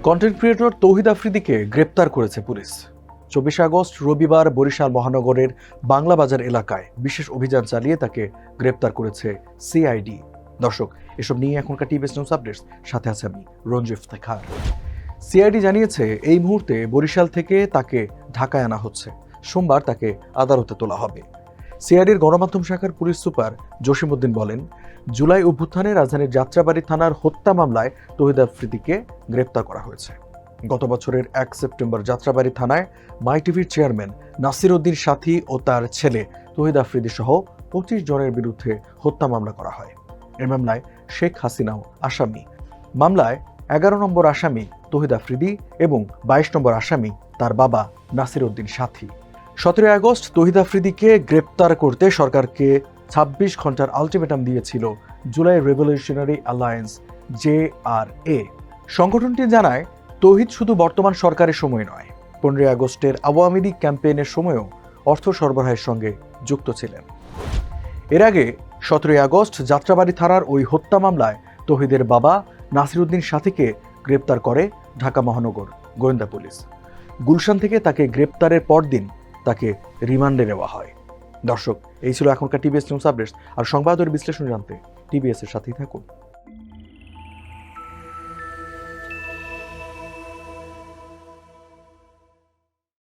Content creator তৌহিদ আফ্রিদিকে গ্রেপ্তার করেছে police. 24 August রবিবার বরিশাল মহানগরের বাংলাবাজার এলাকায় বিশেষ অভিযান চালিয়ে তাকে গ্রেপ্তার করেছে সিআইডি। দর্শক, এসব নিয়ে এখনকার টিভিএস নিউজ আপডেটস, সাথে আছে আমি রঞ্জিত ইফতেখার। সিআইডি জানিয়েছে এই মুহূর্তে বরিশাল থেকে তাকে ঢাকায় আনা হচ্ছে। সোমবার তাকে আদালতে তোলা হবে। সিআইডির গণমাধ্যম শাখার পুলিশ সুপার জসিমউদ্দিন বলেন, জুলাই অভ্যুত্থানে রাজধানীর যাত্রাবাড়ী থানার হত্যা মামলায় তৌহিদ আফ্রিদিকে গ্রেপ্তার করা হয়েছে। গত বছরের 1 সেপ্টেম্বর যাত্রাবাড়ী থানায় মাই টিভির চেয়ারম্যান নাসির উদ্দিন সাথী ও তার ছেলে তৌহিদ আফ্রিদি সহ 25 জনের বিরুদ্ধে হত্যা মামলা করা হয়। এই মামলায় শেখ হাসিনাও আসামি। মামলায় 11 নম্বর আসামি তৌহিদ আফ্রিদি এবং 22 নম্বর আসামি তার বাবা নাসির উদ্দিন সাথী। 17 আগস্ট তৌহিদ আফ্রিদিকে গ্রেপ্তার করতে সরকারকে 26 ঘন্টার আলটিমেটাম দিয়েছিল জুলাই রেভলিউশনারি অ্যালায়েন্স JRA। সংগঠনটি জানায়, তৌহিদ শুধু বর্তমান সরকারের সময় নয়, 15 আগস্টের আওয়ামী লীগ ক্যাম্পেইনের সময়ও অর্থ সরবরাহের সঙ্গে যুক্ত ছিলেন। এর আগে 17 আগস্ট যাত্রাবাড়ী থানার ওই হত্যা মামলায় তৌহিদের বাবা নাসির উদ্দিন সাথীকে গ্রেপ্তার করে ঢাকা মহানগর গোয়েন্দা পুলিশ। গুলশান থেকে তাকে গ্রেপ্তারের পরদিন তাকে রিমান্ডে নেওয়া হয়। দর্শক, এই ছিল এখনকার টিভিএস নিউজ আপডেটস। আর সংবাদের বিশ্লেষণ জানতে টিভিএস এর সাথেই থাকুন।